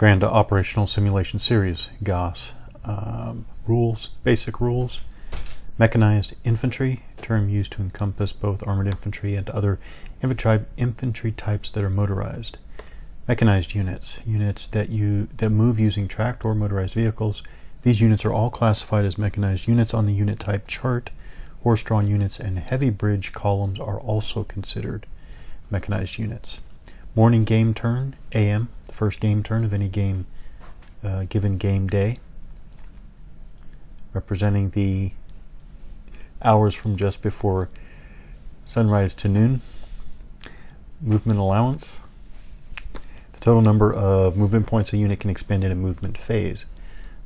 Grand Operational Simulation Series, GOS. Rules, basic rules. Mechanized infantry, term used to encompass both armored infantry and other infantry types that are motorized. Mechanized units, units that move using tracked or motorized vehicles. These units are all classified as mechanized units on the unit type chart. Horse-drawn units and heavy bridge columns are also considered mechanized units. Morning game turn, AM, the first game turn of any game given game day, representing the hours from just before sunrise to noon. Movement allowance, the total number of movement points a unit can expend in a movement phase.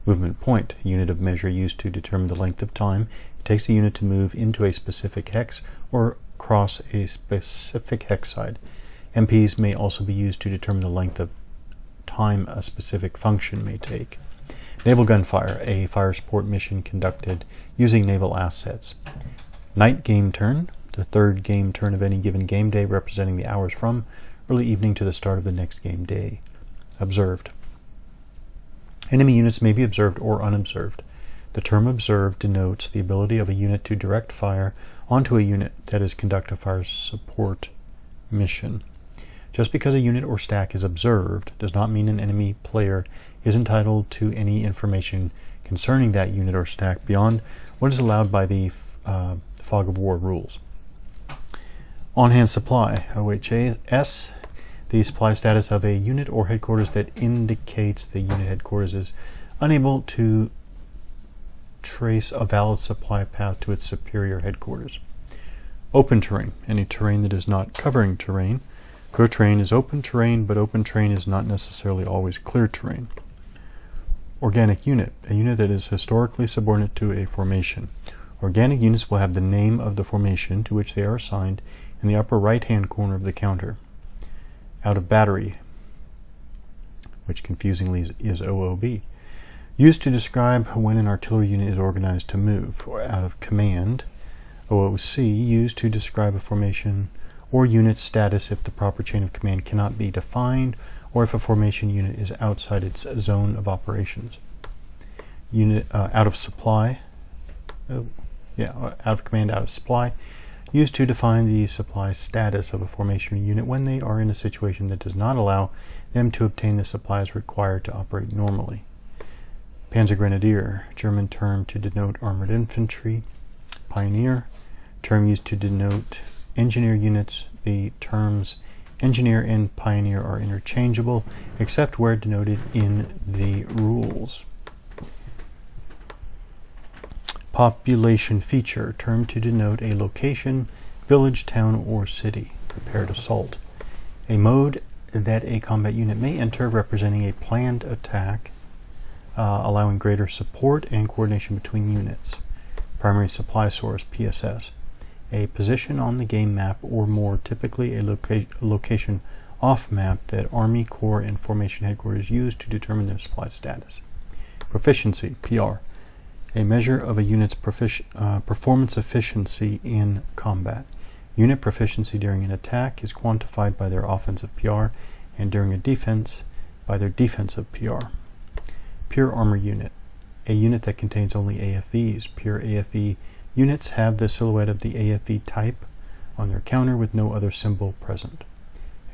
Movement point, a unit of measure used to determine the length of time it takes a unit to move into a specific hex or cross a specific hex side. MPs may also be used to determine the length of time a specific function may take. Naval gunfire, a fire support mission conducted using naval assets. Night game turn, the third game turn of any given game day, representing the hours from early evening to the start of the next game day. Observed. Enemy units may be observed or unobserved. The term observed denotes the ability of a unit to direct fire onto a unit that is conduct a fire support mission. Just because a unit or stack is observed does not mean an enemy player is entitled to any information concerning that unit or stack beyond what is allowed by the Fog of War rules. On-hand supply, OHS, the supply status of a unit or headquarters that indicates the unit headquarters is unable to trace a valid supply path to its superior headquarters. Open terrain, any terrain that is not covering terrain. Clear terrain is open terrain, but open terrain is not necessarily always clear terrain. Organic unit, a unit that is historically subordinate to a formation. Organic units will have the name of the formation to which they are assigned in the upper right-hand corner of the counter. Out of battery, which confusingly is OOB, used to describe when an artillery unit is organized to move. Or out of command, OOC, used to describe a formation or unit status if the proper chain of command cannot be defined or if a formation unit is outside its zone of operations. Unit out of supply, out of command, out of supply, used to define the supply status of a formation unit when they are in a situation that does not allow them to obtain the supplies required to operate normally. Panzer Grenadier, German term to denote armored infantry. Pioneer, term used to denote engineer units. The terms engineer and pioneer are interchangeable except where denoted in the rules. Population feature, term to denote a location, village, town, or city. Prepared assault, a mode that a combat unit may enter representing a planned attack, allowing greater support and coordination between units. Primary supply source, PSS, a position on the game map or more typically a location off map that Army, Corps, and Formation headquarters use to determine their supply status. Proficiency, PR, a measure of a unit's performance efficiency in combat. Unit proficiency during an attack is quantified by their offensive PR and during a defense by their defensive PR. Pure armor unit, a unit that contains only AFVs. Pure AFV units have the silhouette of the AFV type on their counter with no other symbol present.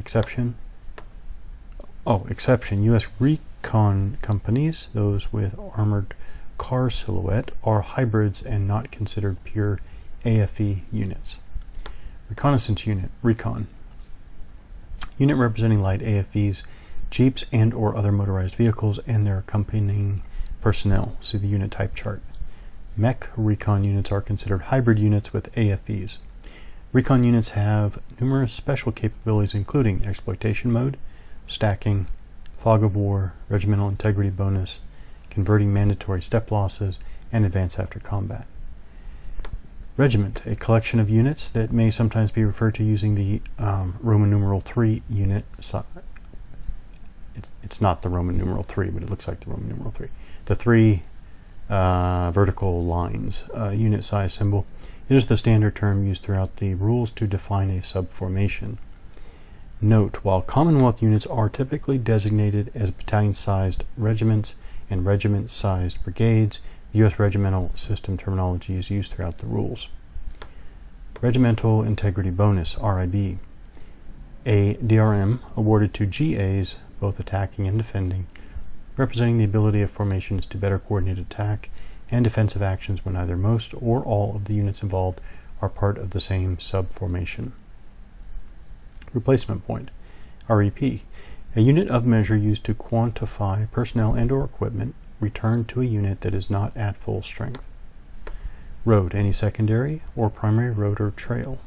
Exception, U.S. recon companies, those with armored car silhouette, are hybrids and not considered pure AFV units. Reconnaissance unit, recon, unit representing light AFVs, jeeps and or other motorized vehicles and their accompanying personnel. See the unit type chart. Mech recon units are considered hybrid units with AFVs. Recon units have numerous special capabilities including exploitation mode, stacking, fog of war, regimental integrity bonus, converting mandatory step losses, and advance after combat. Regiment, a collection of units that may sometimes be referred to using the Roman numeral 3 unit. It's not the Roman numeral 3, but it looks like the Roman numeral 3. The three vertical lines, unit size symbol. It is the standard term used throughout the rules to define a subformation. Note, while Commonwealth units are typically designated as battalion-sized regiments and regiment-sized brigades, the U.S. regimental system terminology is used throughout the rules. Regimental Integrity Bonus, RIB. A DRM awarded to GAs, both attacking and defending, representing the ability of formations to better coordinate attack and defensive actions when either most or all of the units involved are part of the same sub-formation. Replacement point, REP, a unit of measure used to quantify personnel and/or equipment returned to a unit that is not at full strength. Road, any secondary or primary road or trail.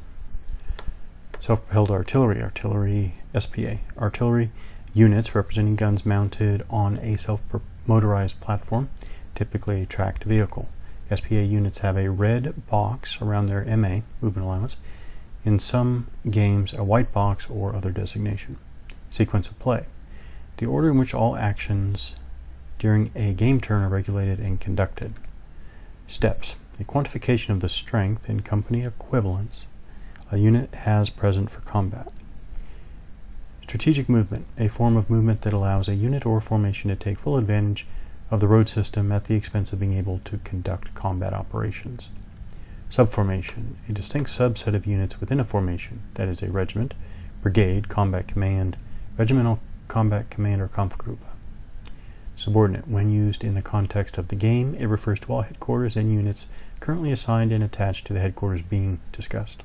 Self-propelled artillery, artillery SPA, artillery units representing guns mounted on a self-motorized platform, typically a tracked vehicle. SPA units have a red box around their MA, movement allowance. In some games, a white box or other designation. Sequence of play. The order in which all actions during a game turn are regulated and conducted. Steps. A quantification of the strength in company equivalents a unit has present for combat. Strategic movement. A form of movement that allows a unit or formation to take full advantage of the road system at the expense of being able to conduct combat operations. Subformation, a distinct subset of units within a formation, that is a regiment, brigade, combat command, regimental combat command, or Kampfgruppe. Subordinate, when used in the context of the game, it refers to all headquarters and units currently assigned and attached to the headquarters being discussed.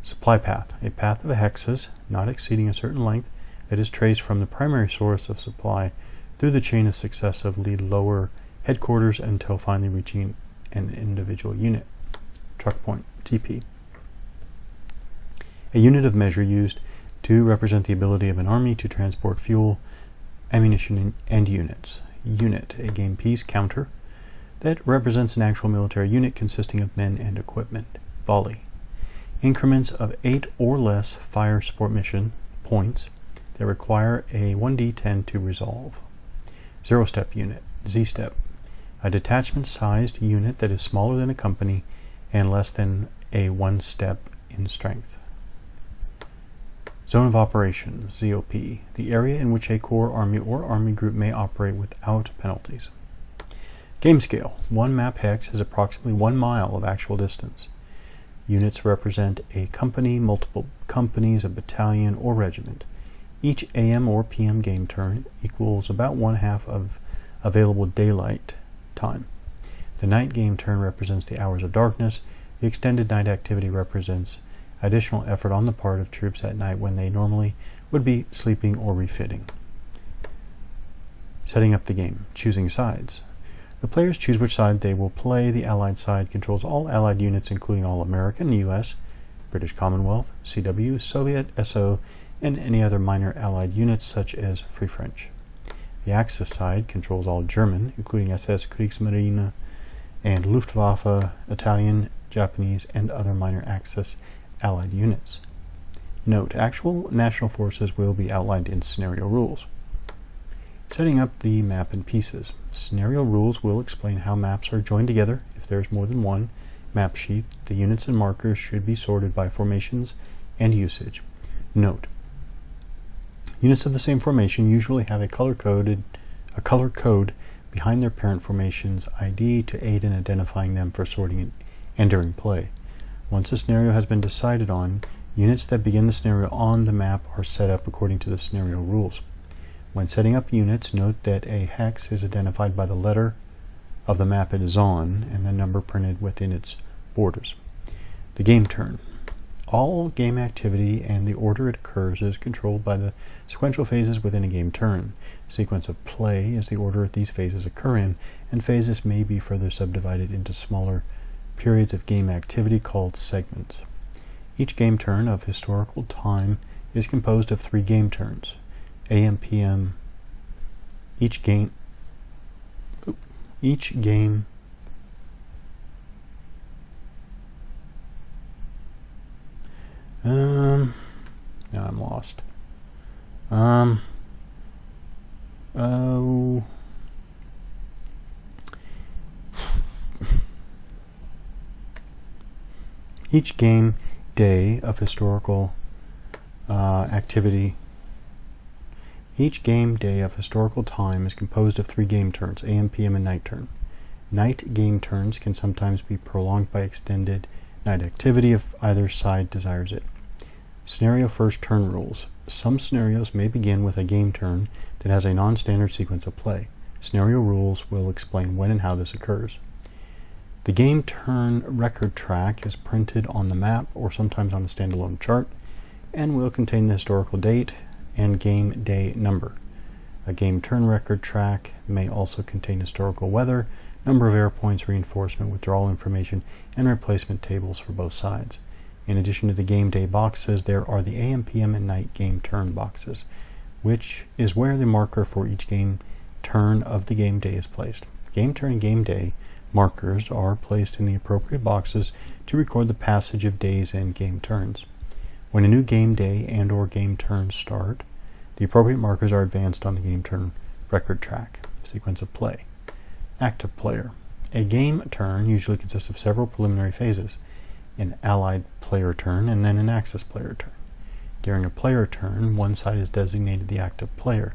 Supply path, a path of hexes, not exceeding a certain length, that is traced from the primary source of supply through the chain of successive lead lower headquarters until finally reaching an individual unit. Truck point, TP. A unit of measure used to represent the ability of an army to transport fuel, ammunition, and units. Unit, a game piece counter that represents an actual military unit consisting of men and equipment. Volley. Increments of 8 or less fire support mission points that require a 1d10 to resolve. Zero-step unit, Z-step. A detachment-sized unit that is smaller than a company and less than a 1 step in strength. Zone of operations, ZOP, the area in which a corps, army, or army group may operate without penalties. Game scale, one map hex is approximately 1 mile of actual distance. Units represent a company, multiple companies, a battalion, or regiment. Each AM or PM game turn equals about 1/2 of available daylight time. The night game turn represents the hours of darkness. The extended night activity represents additional effort on the part of troops at night when they normally would be sleeping or refitting. Setting up the game. Choosing sides. The players choose which side they will play. The Allied side controls all Allied units, including all American, US, British Commonwealth, CW, Soviet, SO, and any other minor Allied units such as Free French. The Axis side controls all German, including SS, Kriegsmarine, and Luftwaffe, Italian, Japanese, and other minor Axis Allied units. Note, actual national forces will be outlined in scenario rules. Setting up the map in pieces. Scenario rules will explain how maps are joined together. If there is more than one map sheet, the units and markers should be sorted by formations and usage. Note, units of the same formation usually have a color code behind their parent formation's ID to aid in identifying them for sorting and during play. Once a scenario has been decided on, units that begin the scenario on the map are set up according to the scenario rules. When setting up units, note that a hex is identified by the letter of the map it is on and the number printed within its borders. The game turn. All game activity and the order it occurs is controlled by the sequential phases within a game turn. Sequence of play is the order these phases occur in, and phases may be further subdivided into smaller periods of game activity called segments. Each game turn of historical time is composed of 3 game turns. AM, PM, each game now I'm lost. Each game day of historical activity. Each game day of historical time is composed of 3 game turns, AM, PM, and night turn. Night game turns can sometimes be prolonged by extended night activity if either side desires it. Scenario first turn rules. Some scenarios may begin with a game turn that has a non-standard sequence of play. Scenario rules will explain when and how this occurs. The game turn record track is printed on the map or sometimes on a standalone chart and will contain the historical date and game day number. A game turn record track may also contain historical weather, number of air points, reinforcement, withdrawal information, and replacement tables for both sides. In addition to the game day boxes, there are the AM, PM, and night game turn boxes, which is where the marker for each game turn of the game day is placed. Game turn and game day markers are placed in the appropriate boxes to record the passage of days and game turns. When a new game day and or game turns start, the appropriate markers are advanced on the game turn record track. Sequence of play. Active player. A game turn usually consists of several preliminary phases, an allied player turn and then an axis player turn. During a player turn, one side is designated the active player.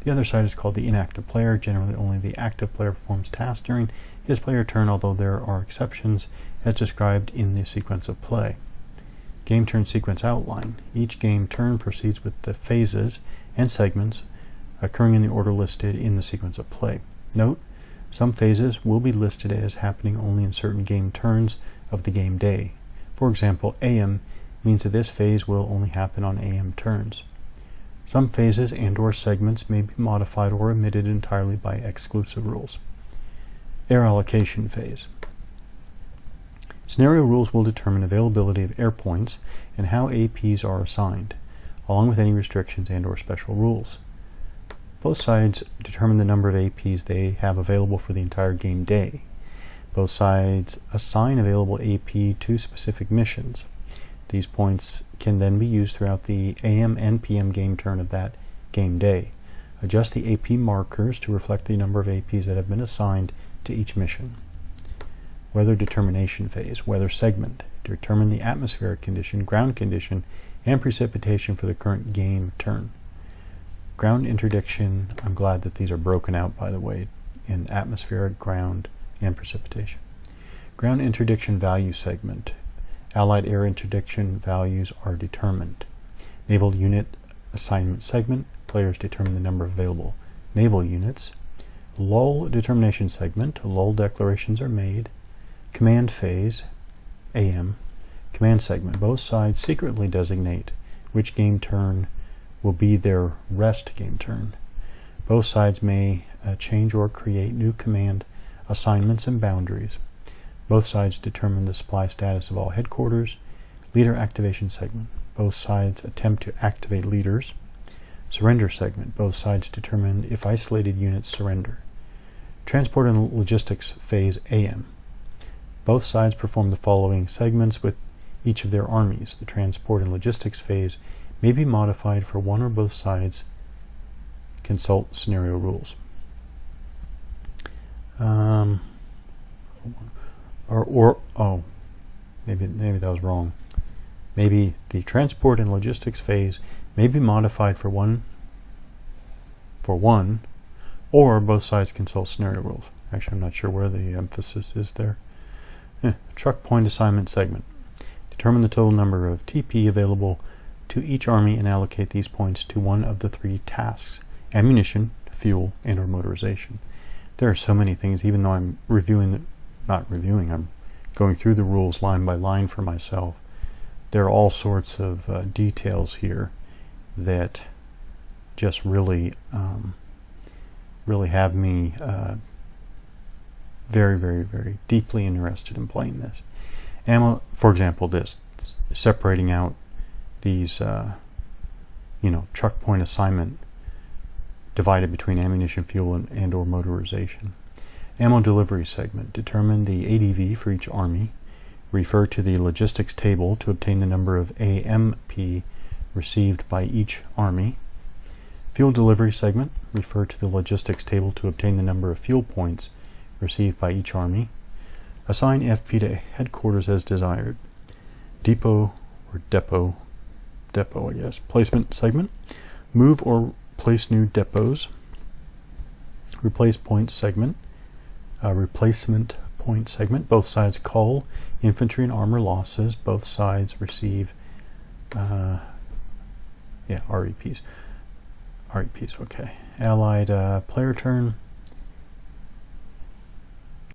The other side is called the inactive player. Generally, only the active player performs tasks during his player turn, although there are exceptions as described in the sequence of play. Game turn sequence outline. Each game turn proceeds with the phases and segments occurring in the order listed in the sequence of play. Note, some phases will be listed as happening only in certain game turns of the game day. For example, AM means that this phase will only happen on AM turns. Some phases and or segments may be modified or omitted entirely by exclusive rules. Air allocation phase. Scenario rules will determine availability of air points and how APs are assigned, along with any restrictions and or special rules. Both sides determine the number of APs they have available for the entire game day. Both sides assign available AP to specific missions. These points can then be used throughout the AM and PM game turn of that game day. Adjust the AP markers to reflect the number of APs that have been assigned to each mission. Weather determination phase. Weather segment. Determine the atmospheric condition, ground condition, and precipitation for the current game turn. Ground interdiction. I'm glad that these are broken out, by the way, in atmospheric, ground, and precipitation. Ground interdiction value segment. Allied air interdiction values are determined. Naval unit assignment segment. Players determine the number of available naval units. Lull determination segment. Lull declarations are made. Command phase, AM. Command segment. Both sides secretly designate which game turn will be their rest game turn. Both sides may change or create new command assignments and boundaries. Both sides determine the supply status of all headquarters. Leader activation segment. Both sides attempt to activate leaders. Surrender segment. Both sides determine if isolated units surrender. Transport and logistics phase, AM. Both sides perform the following segments with each of their armies. The transport and logistics phase may be modified for one or both sides. Consult scenario rules. Maybe that was wrong. Maybe the transport and logistics phase may be modified for one, or both sides consult scenario rules. Actually, I'm not sure where the emphasis is there. Truck point assignment segment. Determine the total number of TP available to each army and allocate these points to one of the 3 tasks: ammunition, fuel, and or motorization. There are so many things, even though I'm I'm going through the rules line by line for myself. There are all sorts of details here that just really have me very, very, very deeply interested in playing this. Ammo, for example, this separating out these, truck point assignment divided between ammunition, fuel, and or motorization. Ammo delivery segment. Determine the ADV for each army. Refer to the logistics table to obtain the number of AMP received by each army. Fuel delivery segment. Refer to the logistics table to obtain the number of fuel points received by each army. Assign FP to headquarters as desired. Depot depot, I guess. Placement segment. Move or place new depots. Replace point segment. Replacement point segment. Both sides call infantry and armor losses. Both sides receive REPs. REPs, okay. Allied player turn.